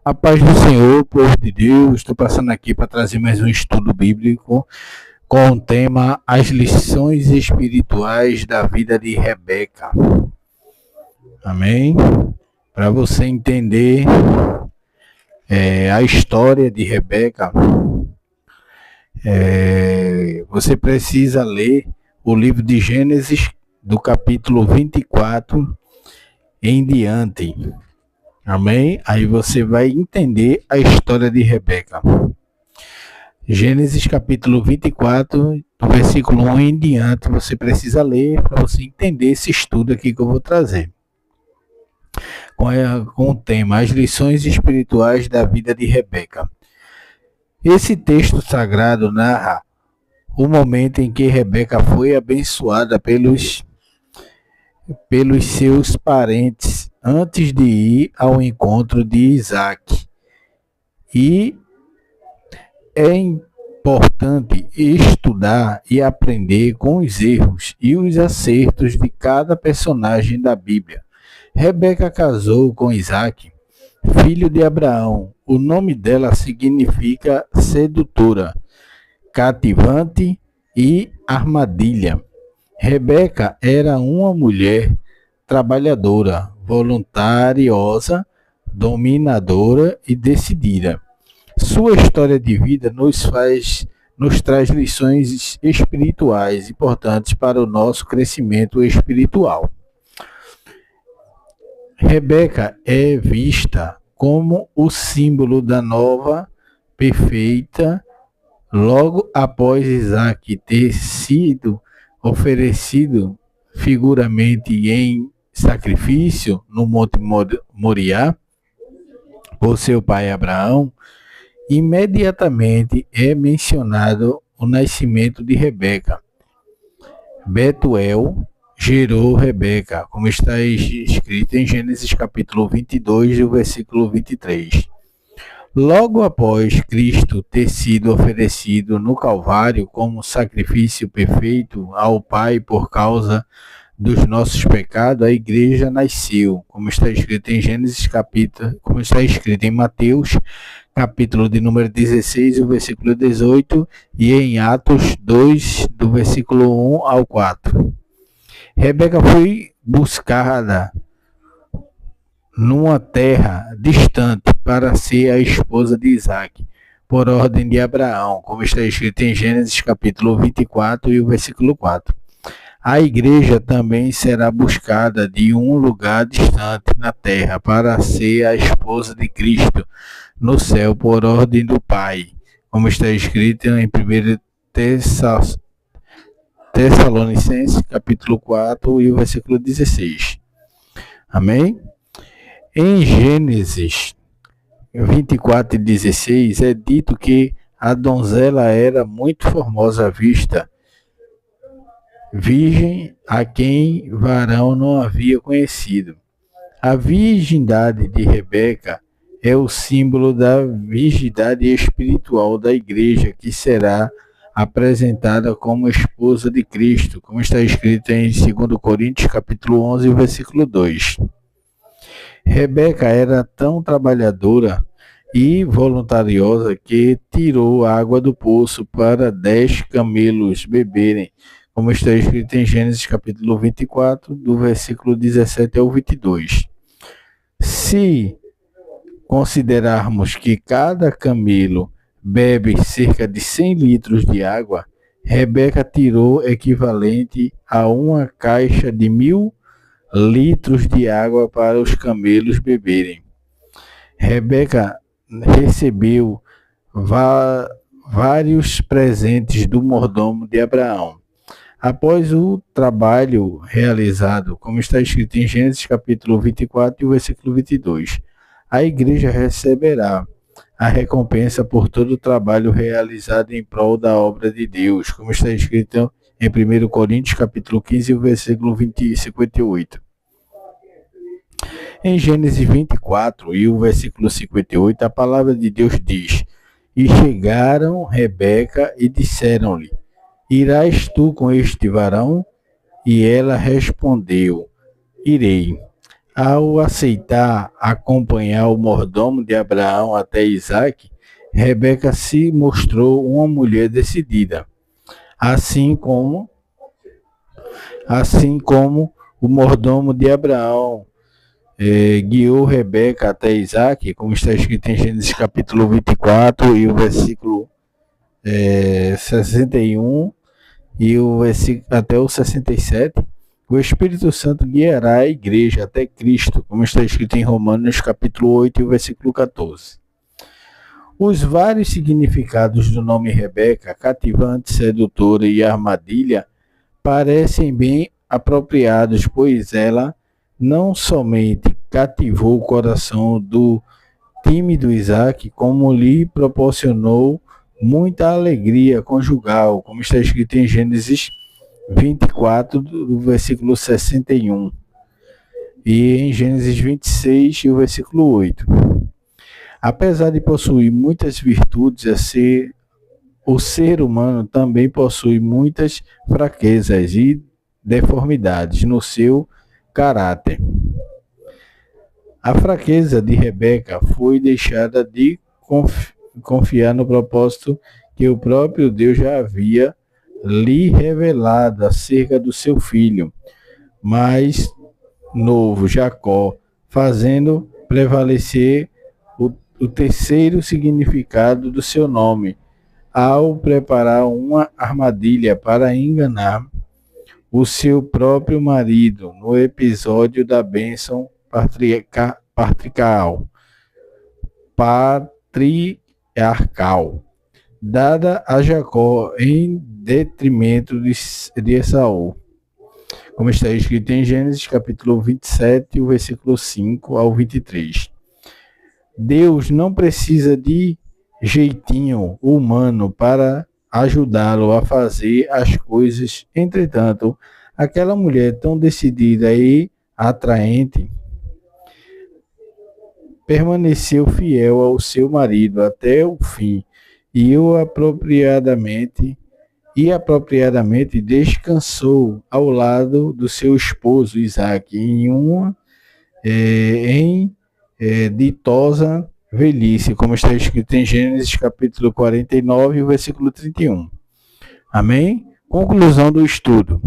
A paz do Senhor, povo de Deus, estou passando aqui para trazer mais um estudo bíblico com o tema As lições espirituais da vida de Rebeca. Amém? Para você entender a história de Rebeca, você precisa ler o livro de Gênesis, do capítulo 24 em diante. Amém? Aí você vai entender a história de Rebeca. Gênesis capítulo 24, do versículo 1 em diante, você precisa ler para você entender esse estudo aqui que eu vou trazer. Com o tema As lições espirituais da vida de Rebeca. Esse texto sagrado narra o momento em que Rebeca foi abençoada pelos seus parentes antes de ir ao encontro de Isaac. E é importante estudar e aprender com os erros e os acertos de cada personagem da Bíblia. Rebeca casou com Isaac, filho de Abraão. O nome dela significa sedutora, cativante e armadilha. Rebeca era uma mulher trabalhadora, voluntariosa, dominadora e decidida. Sua história de vida nos traz lições espirituais importantes para o nosso crescimento espiritual. Rebeca é vista como o símbolo da nova perfeita logo após Isaac ter sido oferecido figuramente em sacrifício no Monte Moriá por seu pai Abraão. Imediatamente é mencionado o nascimento de Rebeca. Betuel gerou Rebeca, como está escrito em Gênesis capítulo 22, versículo 23. Logo após Cristo ter sido oferecido no Calvário como sacrifício perfeito ao Pai por causa dos nossos pecados, a igreja nasceu, como está escrito em Gênesis capítulo, como está escrito em Mateus capítulo de número 16, o versículo 18, e em Atos 2, do versículo 1 ao 4. Rebeca foi buscada numa terra distante para ser a esposa de Isaac, por ordem de Abraão, como está escrito em Gênesis capítulo 24 e o versículo 4. A igreja também será buscada de um lugar distante na terra para ser a esposa de Cristo no céu por ordem do Pai, como está escrito em 1 Tessalonicenses capítulo 4 e o versículo 16. Amém? Em Gênesis 24 e 16 é dito que a donzela era muito formosa à vista, virgem a quem varão não havia conhecido. A virgindade de Rebeca é o símbolo da virgindade espiritual da igreja, que será apresentada como esposa de Cristo, como está escrito em 2 Coríntios capítulo 11, versículo 2. Rebeca era tão trabalhadora e voluntariosa que tirou água do poço para 10 camelos beberem, como está escrito em Gênesis capítulo 24, do versículo 17 ao 22. Se considerarmos que cada camelo bebe cerca de 100 litros de água, Rebeca tirou equivalente a uma caixa de 1000 litros de água para os camelos beberem. Rebeca recebeu vários presentes do mordomo de Abraão. Após o trabalho realizado, como está escrito em Gênesis capítulo 24 e o versículo 22, a igreja receberá a recompensa por todo o trabalho realizado em prol da obra de Deus, como está escrito em 1 Coríntios capítulo 15, versículo 58. Em Gênesis 24 e o versículo 58, a palavra de Deus diz: E chegaram Rebeca e disseram-lhe: Irás tu com este varão? E ela respondeu: Irei. Ao aceitar acompanhar o mordomo de Abraão até Isaque, Rebeca se mostrou uma mulher decidida, assim como o mordomo de Abraão guiou Rebeca até Isaque, como está escrito em Gênesis capítulo 24 e o versículo 61 e o versículo até o 67. O Espírito Santo guiará a igreja até Cristo, como está escrito em Romanos capítulo 8 e o versículo 14. Os vários significados do nome Rebeca, cativante, sedutora e armadilha, parecem bem apropriados, pois ela não somente cativou o coração do tímido Isaque, como lhe proporcionou muita alegria conjugal, como está escrito em Gênesis 24, do versículo 61, e em Gênesis 26, e o versículo 8. Apesar de possuir muitas virtudes, o ser humano também possui muitas fraquezas e deformidades no seu caráter. A fraqueza de Rebeca foi deixada de confiar no propósito que o próprio Deus já havia lhe revelado acerca do seu filho mais novo, Jacó, fazendo prevalecer o terceiro significado do seu nome, ao preparar uma armadilha para enganar o seu próprio marido no episódio da bênção patriarcal, dada a Jacó em detrimento de Esaú, como está escrito em Gênesis capítulo 27, o versículo 5 ao 23. Deus não precisa de jeitinho humano para ajudá-lo a fazer as coisas. Entretanto, aquela mulher tão decidida e atraente permaneceu fiel ao seu marido até o fim e apropriadamente descansou ao lado do seu esposo Isaque em ditosa velhice, como está escrito em Gênesis capítulo 49, versículo 31. Amém? Conclusão do estudo.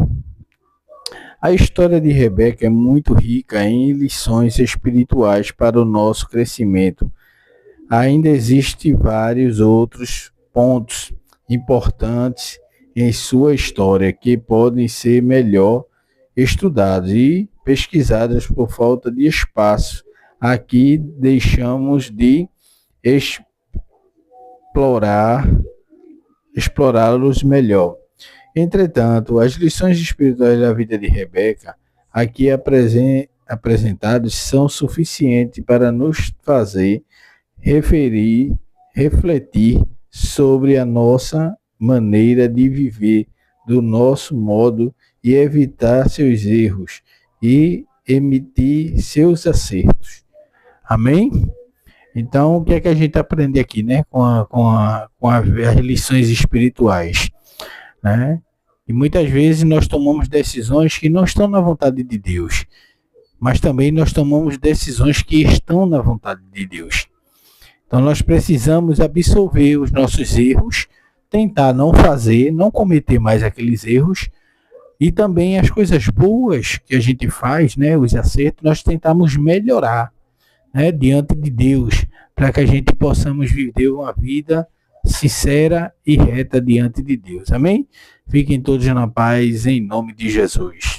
A história de Rebeca é muito rica em lições espirituais para o nosso crescimento. Ainda existem vários outros pontos importantes em sua história que podem ser melhor estudados e pesquisados por falta de espaço. Aqui deixamos de explorá-los melhor. Entretanto, as lições espirituais da vida de Rebeca, aqui apresentadas, são suficientes para nos fazer refletir sobre a nossa maneira de viver, do nosso modo, e evitar seus erros e emitir seus acertos. Amém? Então, o que é que a gente aprende aqui, né? Com as lições espirituais, né? E muitas vezes nós tomamos decisões que não estão na vontade de Deus, mas também nós tomamos decisões que estão na vontade de Deus. Então nós precisamos absolver os nossos erros, tentar não cometer mais aqueles erros, e também as coisas boas que a gente faz, né, os acertos, nós tentamos melhorar, né, diante de Deus, para que a gente possamos viver uma vida sincera e reta diante de Deus. Amém? Fiquem todos na paz, em nome de Jesus.